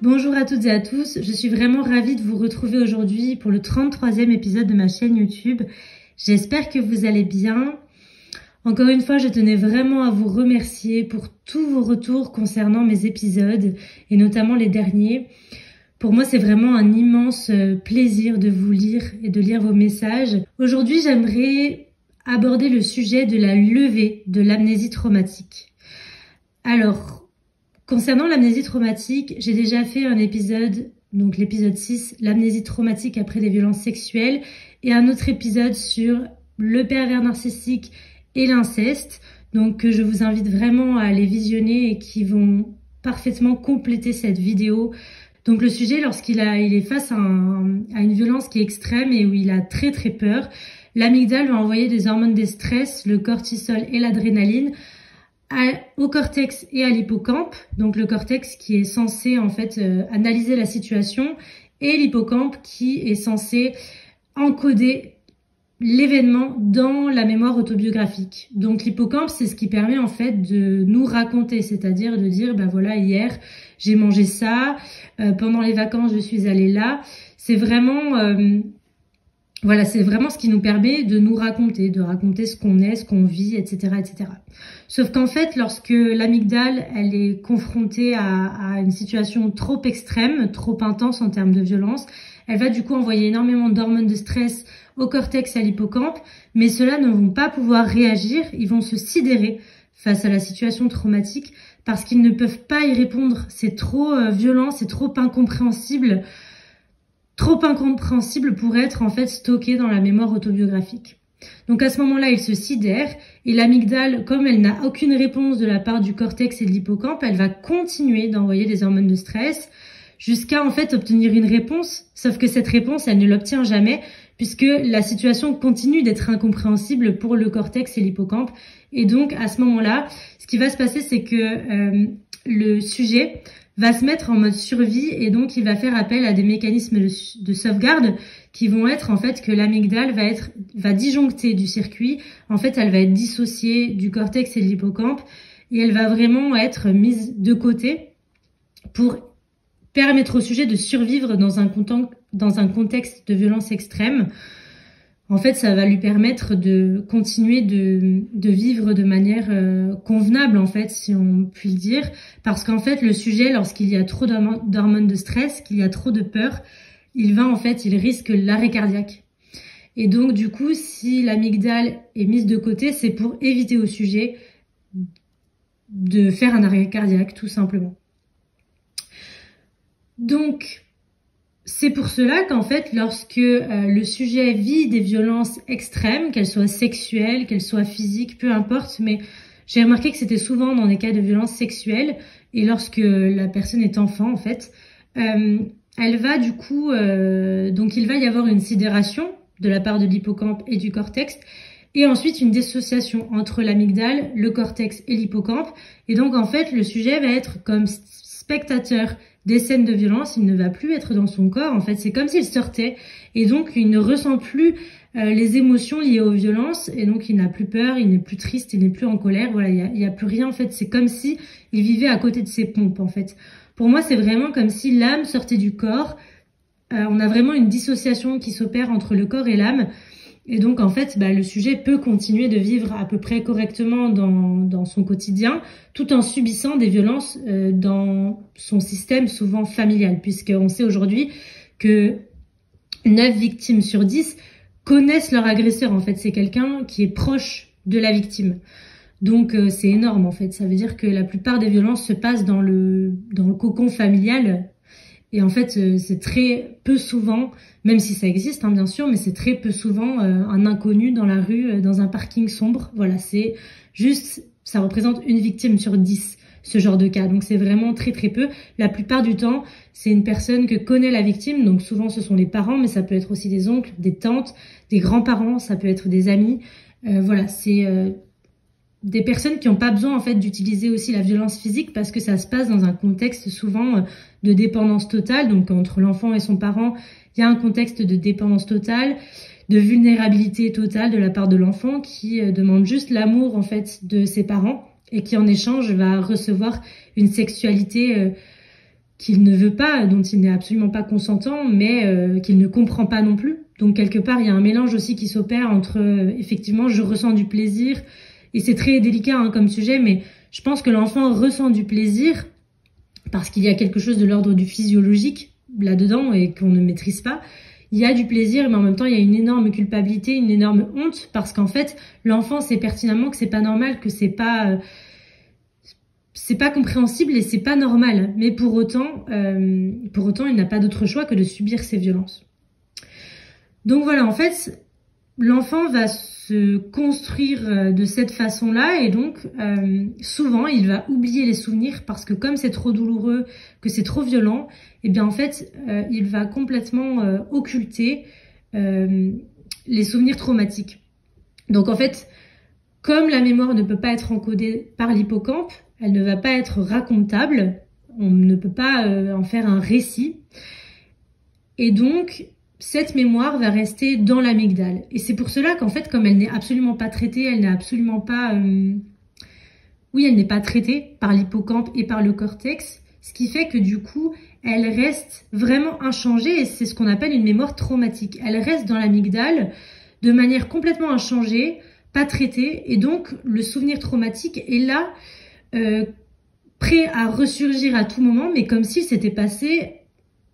Bonjour à toutes et à tous, je suis vraiment ravie de vous retrouver aujourd'hui pour le 33e épisode de ma chaîne YouTube. J'espère que vous allez bien. Encore une fois, je tenais vraiment à vous remercier pour tous vos retours concernant mes épisodes et notamment les derniers. Pour moi, c'est vraiment un immense plaisir de vous lire et de lire vos messages. Aujourd'hui, j'aimerais aborder le sujet de la levée de l'amnésie traumatique. Alors, concernant l'amnésie traumatique, j'ai déjà fait un épisode, donc l'épisode 6, l'amnésie traumatique après des violences sexuelles, et un autre épisode sur le pervers narcissique et l'inceste, donc que je vous invite vraiment à aller visionner et qui vont parfaitement compléter cette vidéo. Donc le sujet, lorsqu'il est face à une violence qui est extrême et où il a très peur, l'amygdale va envoyer des hormones de stress, le cortisol et l'adrénaline, au cortex et à l'hippocampe, donc le cortex qui est censé en fait analyser la situation et l'hippocampe qui est censé encoder l'événement dans la mémoire autobiographique. Donc l'hippocampe, c'est ce qui permet en fait de nous raconter, c'est-à-dire de dire bah voilà, hier j'ai mangé ça, pendant les vacances je suis allée là. C'est vraiment voilà, c'est vraiment ce qui nous permet de nous raconter, de raconter ce qu'on est, ce qu'on vit, etc., etc. Sauf qu'en fait, lorsque l'amygdale, elle est confrontée à une situation trop extrême, trop intense en termes de violence, elle va du coup envoyer énormément d'hormones de stress au cortex et à l'hippocampe, mais ceux-là ne vont pas pouvoir réagir, ils vont se sidérer face à la situation traumatique parce qu'ils ne peuvent pas y répondre. C'est trop violent, c'est trop incompréhensible pour être en fait stocké dans la mémoire autobiographique. Donc à ce moment-là, il se sidère et l'amygdale, comme elle n'a aucune réponse de la part du cortex et de l'hippocampe, elle va continuer d'envoyer des hormones de stress jusqu'à en fait obtenir une réponse. Sauf que cette réponse, elle ne l'obtient jamais puisque la situation continue d'être incompréhensible pour le cortex et l'hippocampe. Et donc à ce moment-là, ce qui va se passer, c'est que le sujet va se mettre en mode survie et donc il va faire appel à des mécanismes de sauvegarde qui vont être en fait que l'amygdale va disjoncter du circuit. En fait, elle va être dissociée du cortex et de l'hippocampe et elle va vraiment être mise de côté pour permettre au sujet de survivre dans un contexte de violence extrême. En fait, ça va lui permettre de continuer de vivre de manière convenable, en fait, si on peut le dire. Parce qu'en fait, le sujet, lorsqu'il y a trop d'hormones de stress, qu'il y a trop de peur, il risque l'arrêt cardiaque. Et donc, du coup, si l'amygdale est mise de côté, c'est pour éviter au sujet de faire un arrêt cardiaque, tout simplement. Donc, c'est pour cela qu'en fait, lorsque le sujet vit des violences extrêmes, qu'elles soient sexuelles, qu'elles soient physiques, peu importe, mais j'ai remarqué que c'était souvent dans des cas de violences sexuelles, et lorsque la personne est enfant, en fait, elle va du coup, donc il va y avoir une sidération de la part de l'hippocampe et du cortex, et ensuite une dissociation entre l'amygdale, le cortex et l'hippocampe, et donc en fait, le sujet va être comme spectateur des scènes de violence, il ne va plus être dans son corps, en fait, c'est comme s'il sortait, et donc il ne ressent plus les émotions liées aux violences, et donc il n'a plus peur, il n'est plus triste, il n'est plus en colère, voilà, il y a plus rien, en fait, c'est comme si il vivait à côté de ses pompes, en fait. Pour moi, c'est vraiment comme si l'âme sortait du corps, on a vraiment une dissociation qui s'opère entre le corps et l'âme, et donc en fait, le sujet peut continuer de vivre à peu près correctement dans son quotidien, tout en subissant des violences dans son système souvent familial, puisqu'on sait aujourd'hui que 9 victimes sur 10 connaissent leur agresseur. En fait, c'est quelqu'un qui est proche de la victime. Donc c'est énorme en fait, ça veut dire que la plupart des violences se passent dans le cocon familial. Et en fait, c'est très peu souvent, même si ça existe bien sûr, mais c'est très peu souvent un inconnu dans la rue, dans un parking sombre. Voilà, c'est juste, ça représente une victime sur 10, ce genre de cas. Donc c'est vraiment très peu. La plupart du temps, c'est une personne que connaît la victime, donc souvent ce sont les parents, mais ça peut être aussi des oncles, des tantes, des grands-parents, ça peut être des amis. Voilà, c'est des personnes qui n'ont pas besoin en fait d'utiliser aussi la violence physique parce que ça se passe dans un contexte souvent de dépendance totale. Donc entre l'enfant et son parent, il y a un contexte de dépendance totale, de vulnérabilité totale de la part de l'enfant qui demande juste l'amour en fait de ses parents et qui en échange va recevoir une sexualité qu'il ne veut pas, dont il n'est absolument pas consentant, mais qu'il ne comprend pas non plus. Donc quelque part, il y a un mélange aussi qui s'opère entre effectivement, je ressens du plaisir, et c'est très délicat hein, comme sujet, mais je pense que l'enfant ressent du plaisir parce qu'il y a quelque chose de l'ordre du physiologique là-dedans et qu'on ne maîtrise pas. Il y a du plaisir, mais en même temps, il y a une énorme culpabilité, une énorme honte, parce qu'en fait, l'enfant sait pertinemment que c'est pas normal, que c'est pas compréhensible et c'est pas normal. Mais pour autant, il n'a pas d'autre choix que de subir ces violences. Donc voilà, en fait, l'enfant va se construire de cette façon-là et donc souvent il va oublier les souvenirs parce que comme c'est trop douloureux, que c'est trop violent, et bien en fait il va complètement occulter les souvenirs traumatiques. Donc en fait, comme la mémoire ne peut pas être encodée par l'hippocampe, elle ne va pas être racontable, on ne peut pas en faire un récit, et donc cette mémoire va rester dans l'amygdale. Et c'est pour cela qu'en fait, comme elle n'est absolument pas traitée, elle n'est absolument pas... elle n'est pas traitée par l'hippocampe et par le cortex, ce qui fait que du coup, elle reste vraiment inchangée et c'est ce qu'on appelle une mémoire traumatique. Elle reste dans l'amygdale de manière complètement inchangée, pas traitée, et donc le souvenir traumatique est là, prêt à ressurgir à tout moment, mais comme s'il s'était passé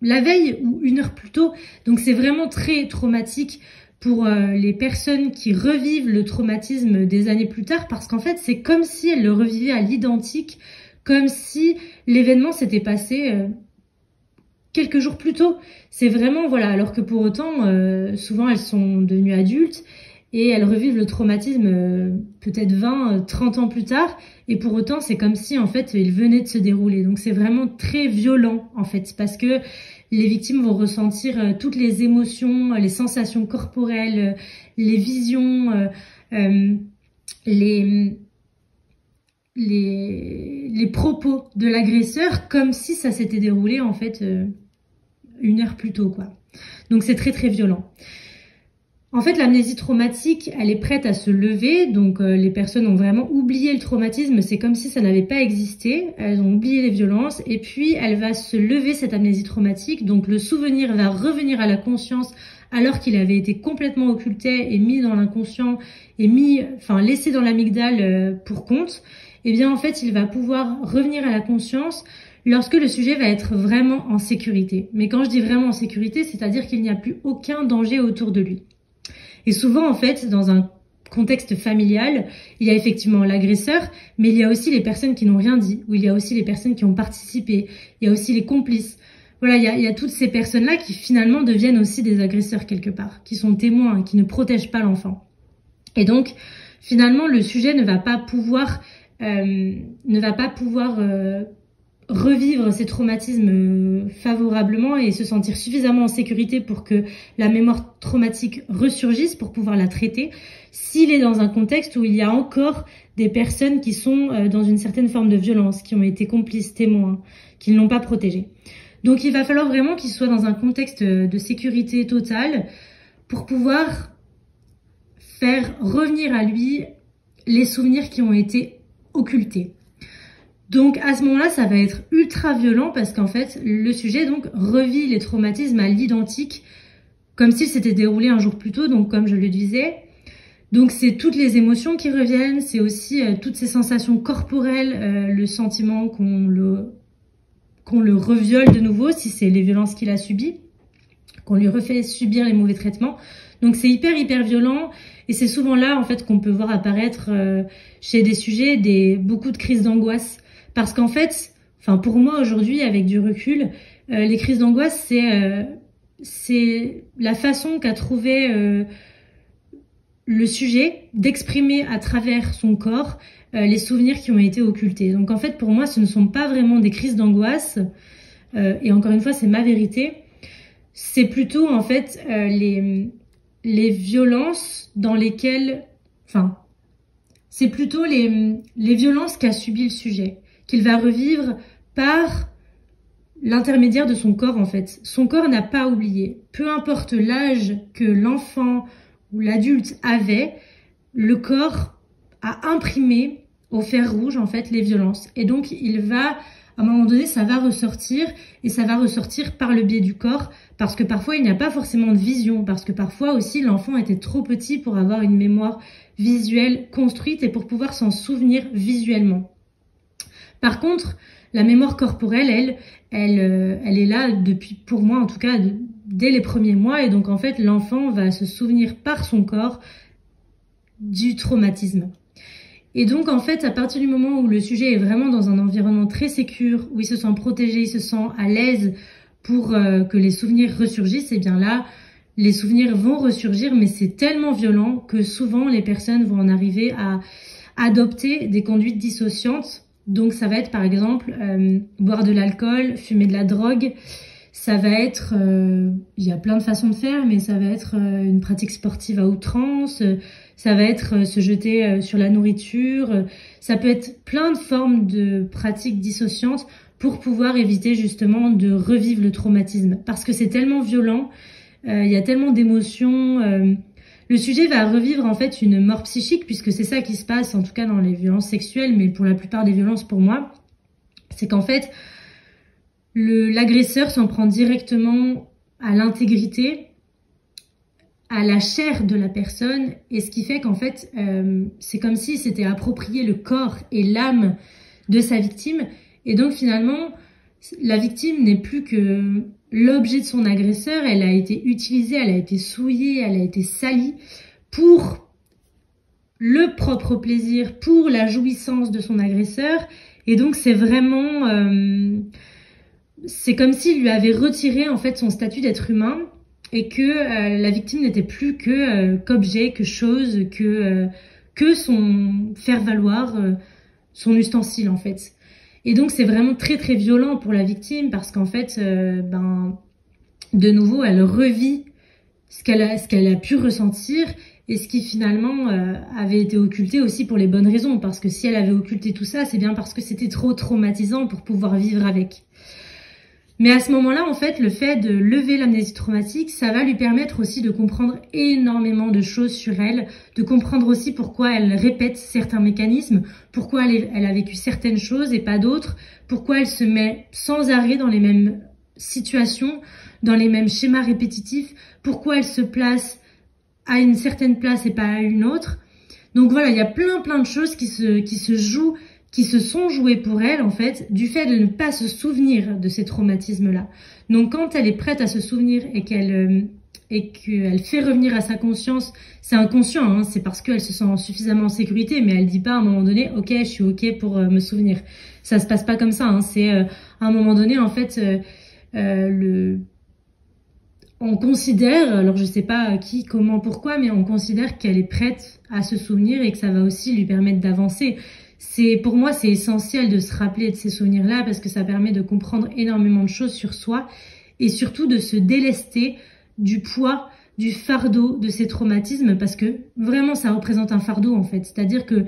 la veille ou une heure plus tôt. Donc c'est vraiment très traumatique pour les personnes qui revivent le traumatisme des années plus tard, parce qu'en fait c'est comme si elles le revivaient à l'identique, comme si l'événement s'était passé quelques jours plus tôt. C'est vraiment, voilà, alors que pour autant, souvent elles sont devenues adultes et elles revivent le traumatisme peut-être 20, 30 ans plus tard, et pour autant c'est comme si en fait il venait de se dérouler. Donc c'est vraiment très violent en fait, parce que les victimes vont ressentir toutes les émotions, les sensations corporelles, les visions, les propos de l'agresseur, comme si ça s'était déroulé en fait une heure plus tôt, quoi. Donc c'est très très violent. En fait, l'amnésie traumatique, elle est prête à se lever, donc les personnes ont vraiment oublié le traumatisme, c'est comme si ça n'avait pas existé, elles ont oublié les violences, et puis elle va se lever, cette amnésie traumatique, donc le souvenir va revenir à la conscience alors qu'il avait été complètement occulté et mis dans l'inconscient, et laissé dans l'amygdale pour compte. Et bien en fait, il va pouvoir revenir à la conscience lorsque le sujet va être vraiment en sécurité. Mais quand je dis vraiment en sécurité, c'est-à-dire qu'il n'y a plus aucun danger autour de lui. Et souvent, en fait, dans un contexte familial, il y a effectivement l'agresseur, mais il y a aussi les personnes qui n'ont rien dit, ou il y a aussi les personnes qui ont participé, il y a aussi les complices. Voilà, il y a toutes ces personnes-là qui finalement deviennent aussi des agresseurs quelque part, qui sont témoins, qui ne protègent pas l'enfant. Et donc, finalement, le sujet ne va pas pouvoir revivre ces traumatismes favorablement et se sentir suffisamment en sécurité pour que la mémoire traumatique ressurgisse, pour pouvoir la traiter, s'il est dans un contexte où il y a encore des personnes qui sont dans une certaine forme de violence, qui ont été complices, témoins, qui ne l'ont pas protégé. Donc il va falloir vraiment qu'il soit dans un contexte de sécurité totale pour pouvoir faire revenir à lui les souvenirs qui ont été occultés. Donc à ce moment-là, ça va être ultra violent parce qu'en fait, le sujet donc revit les traumatismes à l'identique, comme s'il s'était déroulé un jour plus tôt, donc comme je le disais. Donc c'est toutes les émotions qui reviennent, c'est aussi toutes ces sensations corporelles, le sentiment qu'on le reviole de nouveau, si c'est les violences qu'il a subies, qu'on lui refait subir les mauvais traitements. Donc c'est hyper violent, et c'est souvent là en fait qu'on peut voir apparaître chez des sujets beaucoup de crises d'angoisse. Parce qu'en fait, pour moi aujourd'hui, avec du recul, les crises d'angoisse, c'est la façon qu'a trouvé le sujet d'exprimer à travers son corps les souvenirs qui ont été occultés. Donc en fait, pour moi, ce ne sont pas vraiment des crises d'angoisse, et encore une fois, c'est ma vérité. C'est plutôt en fait les violences dans lesquelles, c'est plutôt les violences qu'a subi le sujet, qu'il va revivre par l'intermédiaire de son corps en fait. Son corps n'a pas oublié. Peu importe l'âge que l'enfant ou l'adulte avait, le corps a imprimé au fer rouge en fait les violences. Et donc il va à un moment donné, ça va ressortir et ça va ressortir par le biais du corps parce que parfois, il n'y a pas forcément de vision parce que parfois aussi, l'enfant était trop petit pour avoir une mémoire visuelle construite et pour pouvoir s'en souvenir visuellement. Par contre, la mémoire corporelle, elle est là depuis, pour moi en tout cas, dès les premiers mois. Et donc en fait, l'enfant va se souvenir par son corps du traumatisme. Et donc en fait, à partir du moment où le sujet est vraiment dans un environnement très sécure, où il se sent protégé, il se sent à l'aise pour que les souvenirs ressurgissent, et bien là, les souvenirs vont ressurgir, mais c'est tellement violent que souvent les personnes vont en arriver à adopter des conduites dissociantes. Donc ça va être par exemple boire de l'alcool, fumer de la drogue, ça va être, il y a plein de façons de faire, mais ça va être une pratique sportive à outrance, ça va être se jeter sur la nourriture, ça peut être plein de formes de pratiques dissociantes pour pouvoir éviter justement de revivre le traumatisme. Parce que c'est tellement violent, il y a tellement d'émotions. Le sujet va revivre en fait une mort psychique, puisque c'est ça qui se passe, en tout cas dans les violences sexuelles, mais pour la plupart des violences pour moi, c'est qu'en fait, l'agresseur s'en prend directement à l'intégrité, à la chair de la personne, et ce qui fait qu'en fait, c'est comme s'il s'était approprié le corps et l'âme de sa victime, et donc finalement, la victime n'est plus que l'objet de son agresseur, elle a été utilisée, elle a été souillée, elle a été salie pour le propre plaisir, pour la jouissance de son agresseur. Et donc c'est vraiment, c'est comme s'il lui avait retiré en fait son statut d'être humain et que la victime n'était plus que qu'objet, que chose, que son faire-valoir, son ustensile en fait. Et donc c'est vraiment très très violent pour la victime parce qu'en fait, de nouveau, elle revit ce qu'elle a pu ressentir et ce qui finalement avait été occulté aussi pour les bonnes raisons. Parce que si elle avait occulté tout ça, c'est bien parce que c'était trop traumatisant pour pouvoir vivre avec. Mais à ce moment-là, en fait, le fait de lever l'amnésie traumatique, ça va lui permettre aussi de comprendre énormément de choses sur elle, de comprendre aussi pourquoi elle répète certains mécanismes, pourquoi elle a vécu certaines choses et pas d'autres, pourquoi elle se met sans arrêt dans les mêmes situations, dans les mêmes schémas répétitifs, pourquoi elle se place à une certaine place et pas à une autre. Donc voilà, il y a plein de choses qui se jouent, qui se sont jouées pour elle, en fait, du fait de ne pas se souvenir de ces traumatismes-là. Donc, quand elle est prête à se souvenir et qu'elle fait revenir à sa conscience, c'est inconscient, hein, c'est parce qu'elle se sent suffisamment en sécurité, mais elle dit pas à un moment donné, ok, je suis ok pour me souvenir. Ça se passe pas comme ça, hein, c'est à un moment donné, en fait, on considère, alors je sais pas qui, comment, pourquoi, mais on considère qu'elle est prête à se souvenir et que ça va aussi lui permettre d'avancer. Pour moi, c'est essentiel de se rappeler de ces souvenirs-là parce que ça permet de comprendre énormément de choses sur soi et surtout de se délester du poids, du fardeau de ces traumatismes parce que vraiment, ça représente un fardeau en fait. C'est-à-dire que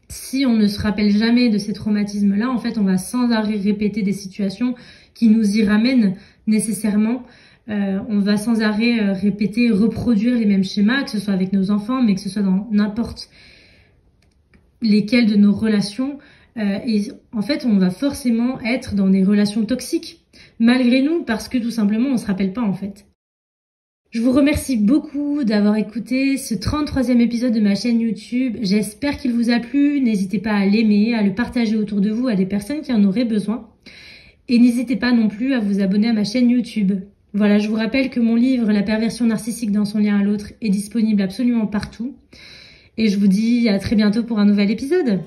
si on ne se rappelle jamais de ces traumatismes-là, en fait, on va sans arrêt répéter des situations qui nous y ramènent nécessairement. On va sans arrêt répéter, reproduire les mêmes schémas, que ce soit avec nos enfants, mais que ce soit dans n'importe lesquelles de nos relations. Et en fait, on va forcément être dans des relations toxiques, malgré nous, parce que tout simplement, on se rappelle pas en fait. Je vous remercie beaucoup d'avoir écouté ce 33e épisode de ma chaîne YouTube. J'espère qu'il vous a plu. N'hésitez pas à l'aimer, à le partager autour de vous à des personnes qui en auraient besoin. Et n'hésitez pas non plus à vous abonner à ma chaîne YouTube. Voilà, je vous rappelle que mon livre « La perversion narcissique dans son lien à l'autre » est disponible absolument partout. Et je vous dis à très bientôt pour un nouvel épisode.